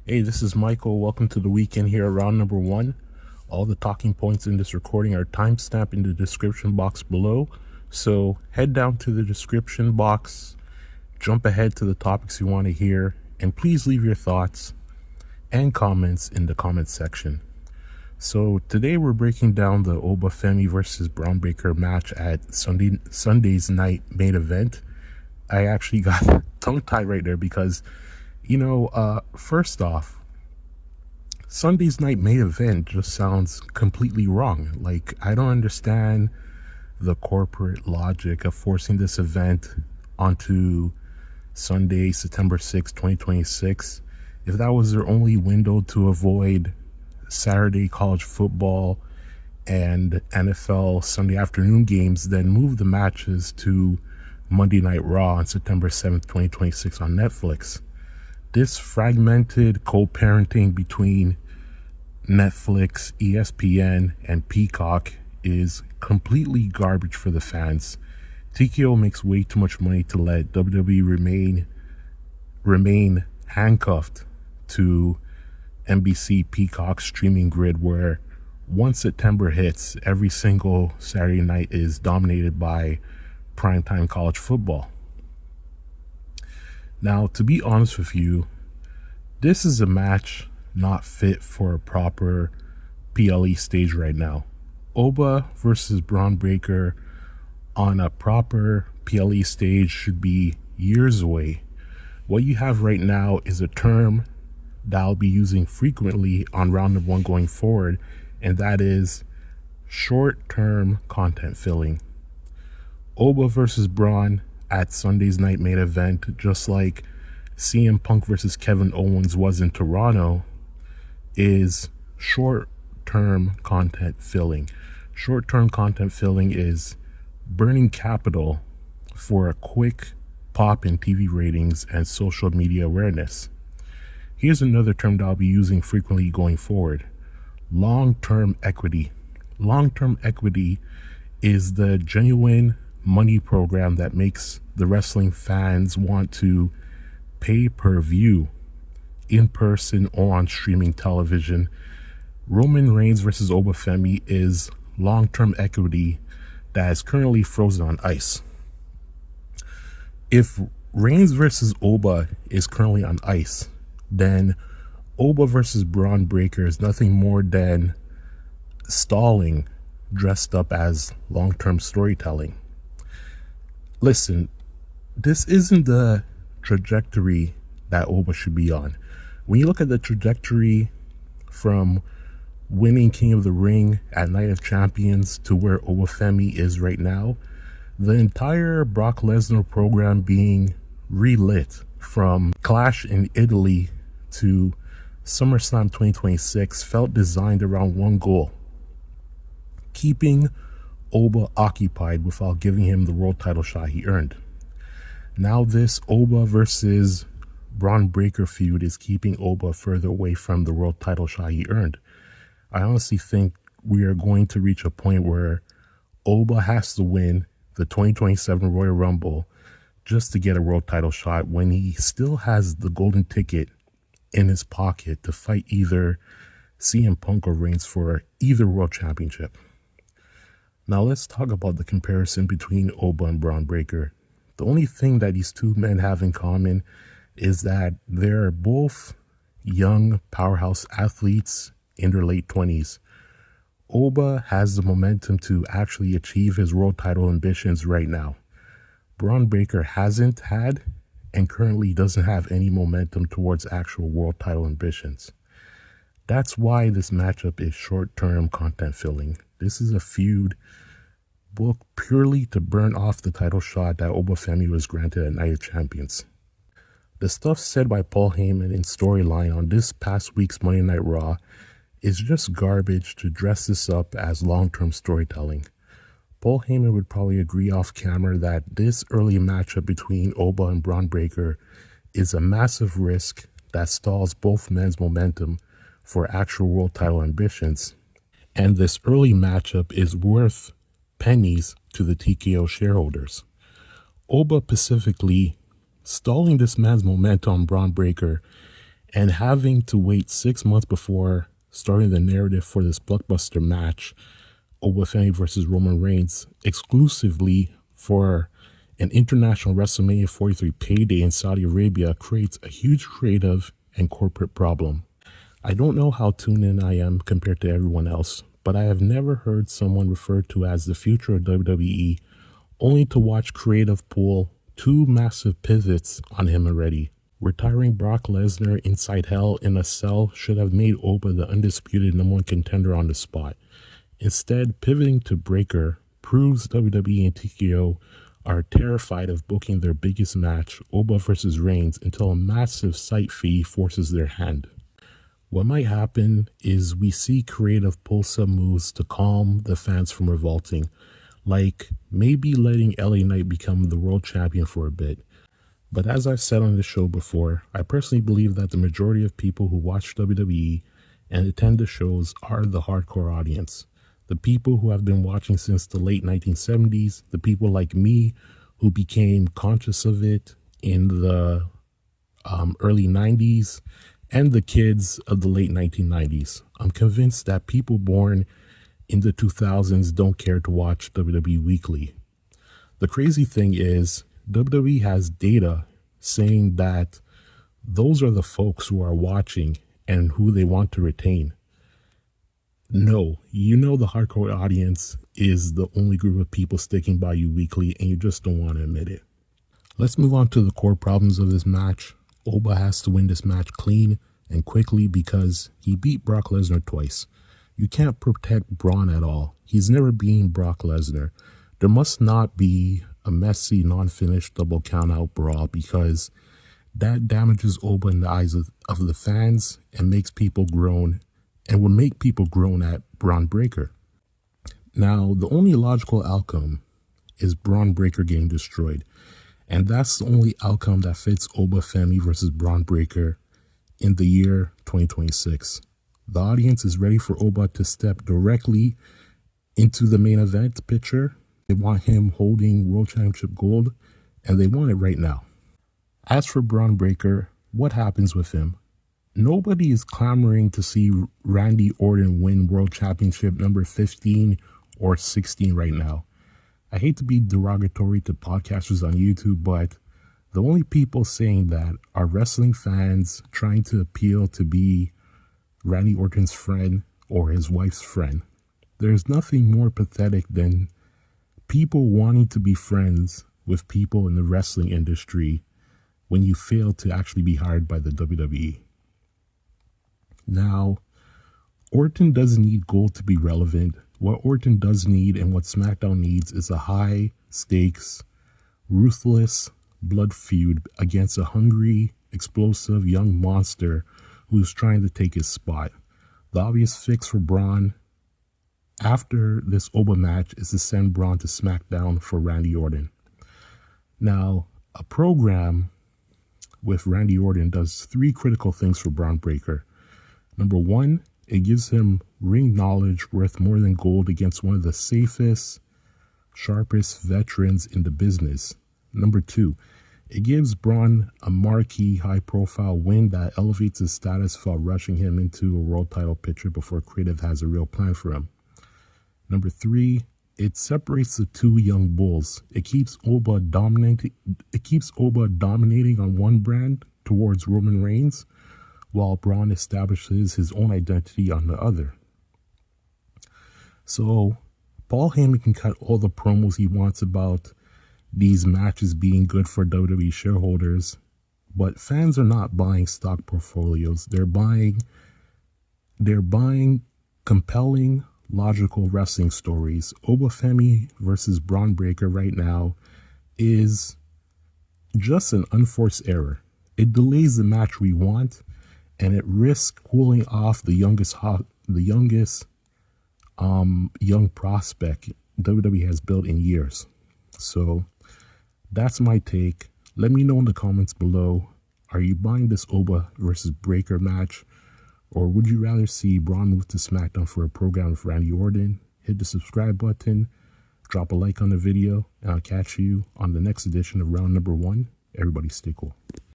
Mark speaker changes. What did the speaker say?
Speaker 1: Hey, this is Michael. Welcome to the weekend here, round number one. All the talking points in this recording are timestamped in the description box below. So head down to the description box, jump ahead to the topics you want to hear, and please leave your thoughts and comments in the comment section. So today we're breaking down the Oba Femi versus Bron Breakker match at Sunday's night main event. I actually got tongue-tied right there because first off, Sunday's night main event just sounds completely wrong. Like, I don't understand the corporate logic of forcing this event onto Sunday, September 6, 2026. If that was their only window to avoid Saturday college football and NFL Sunday afternoon games, then move the matches to Monday Night Raw on September 7th, 2026 on Netflix. This fragmented co-parenting between Netflix, ESPN, and Peacock is completely garbage for the fans. TKO makes way too much money to let WWE remain handcuffed to NBC Peacock streaming grid, where once September hits, every single Saturday night is dominated by primetime college football. Now, to be honest with you, this is a match not fit for a proper PLE stage right now. Oba versus Bron Breakker on a proper PLE stage should be years away. What you have right now is a term that I'll be using frequently on round number one going forward, and that is short-term content filling. Oba versus Bron at Sunday's night main event, just like CM Punk versus Kevin Owens was in Toronto, is short-term content filling. Short-term content filling is burning capital for a quick pop in TV ratings and social media awareness. Here's another term that I'll be using frequently going forward: long-term equity. Long-term equity is the genuine money program that makes the wrestling fans want to pay per view in person or on streaming television. Roman Reigns versus Oba Femi is long-term equity that is currently frozen on ice. If Reigns versus Oba is currently on ice, then Oba versus Bron Breakker is nothing more than stalling dressed up as long-term storytelling. Listen, this isn't the trajectory that Oba should be on. When you look at the trajectory from winning King of the Ring at Night of Champions to where Oba Femi is right now, the entire Brock Lesnar program being relit from Clash in Italy to SummerSlam 2026 felt designed around one goal: keeping Oba occupied without giving him the world title shot he earned. Now this Oba versus Bron Breakker feud is keeping Oba further away from the world title shot he earned. I honestly think we are going to reach a point where Oba has to win the 2027 Royal Rumble just to get a world title shot, when he still has the golden ticket in his pocket to fight either CM Punk or Reigns for either world championship. Now let's talk about the comparison between Oba and Bron Breakker. The only thing that these two men have in common is that they're both young powerhouse athletes in their late 20s. Oba has the momentum to actually achieve his world title ambitions right now. Bron Breakker hasn't had and currently doesn't have any momentum towards actual world title ambitions. That's why this matchup is short-term content filling. This is a feud booked purely to burn off the title shot that Oba Femi was granted at Night of Champions. The stuff said by Paul Heyman in Storyline on this past week's Monday Night Raw is just garbage to dress this up as long-term storytelling. Paul Heyman would probably agree off camera that this early matchup between Oba and Bron Breakker is a massive risk that stalls both men's momentum for actual world title ambitions, and this early matchup is worth pennies to the TKO shareholders. Oba specifically stalling this man's momentum on Bron Breakker And having to wait 6 months before starting the narrative for this blockbuster match, Oba Femi versus Roman Reigns, exclusively for an international WrestleMania 43 payday in Saudi Arabia, creates a huge creative and corporate problem. I don't know how tuned in I am compared to everyone else, but I have never heard someone referred to as the future of WWE, only to watch creative pull two massive pivots on him already. Retiring Brock Lesnar inside Hell in a Cell should have made Oba the undisputed #1 contender on the spot. Instead, pivoting to Breakker proves WWE and TKO are terrified of booking their biggest match, Oba versus Reigns, until a massive site fee forces their hand. What might happen is we see creative pull some moves to calm the fans from revolting, like maybe letting LA Knight become the world champion for a bit. But as I've said on this show before, I personally believe that the majority of people who watch WWE and attend the shows are the hardcore audience. The people who have been watching since the late 1970s, the people like me who became conscious of it in the early 90s, and the kids of the late 1990s. I'm convinced that people born in the 2000s don't care to watch WWE weekly. The crazy thing is, WWE has data saying that those are the folks who are watching and who they want to retain. No, you know the hardcore audience is the only group of people sticking by you weekly, and you just don't want to admit it. Let's move on to the core problems of this match. Oba has to win this match clean and quickly because he beat Brock Lesnar twice. You can't protect Braun at all. He's never beaten Brock Lesnar. There must not be a messy, non-finished double count-out brawl because that damages Oba in the eyes of the fans and makes people groan and will make people groan at Bron Breakker. Now, the only logical outcome is Bron Breakker getting destroyed. And that's the only outcome that fits Oba Femi versus Bron Breakker in the year 2026. The audience is ready for Oba to step directly into the main event picture. They want him holding World Championship gold, and they want it right now. As for Bron Breakker, what happens with him? Nobody is clamoring to see Randy Orton win World Championship number 15 or 16 right now. I hate to be derogatory to podcasters on YouTube, but the only people saying that are wrestling fans trying to appeal to be Randy Orton's friend or his wife's friend. There's nothing more pathetic than people wanting to be friends with people in the wrestling industry when you fail to actually be hired by the WWE. Now, Orton doesn't need gold to be relevant. What Orton does need and what SmackDown needs is a high-stakes, ruthless blood feud against a hungry, explosive young monster who's trying to take his spot. The obvious fix for Braun after this Oba match is to send Braun to SmackDown for Randy Orton. Now, a program with Randy Orton does three critical things for Bron Breakker. Number one, it gives him ring knowledge worth more than gold against one of the safest, sharpest veterans in the business. Number two, it gives Braun a marquee, high-profile win that elevates his status without rushing him into a world title picture before Creative has a real plan for him. Number three, it separates the two young bulls. It keeps Oba dominating on one brand towards Roman Reigns, while Braun establishes his own identity on the other. So, Paul Heyman can cut all the promos he wants about these matches being good for WWE shareholders, but fans are not buying stock portfolios. They're buying compelling, logical wrestling stories. Oba Femi versus Bron Breakker right now is just an unforced error. It delays the match we want, and it risks cooling off the youngest young prospect WWE has built in years. So that's my take. Let me know in the comments below. Are you buying this Oba versus Breakker match? Or would you rather see Braun move to SmackDown for a program with Randy Orton? Hit the subscribe button, drop a like on the video, and I'll catch you on the next edition of round number 1. Everybody stay cool.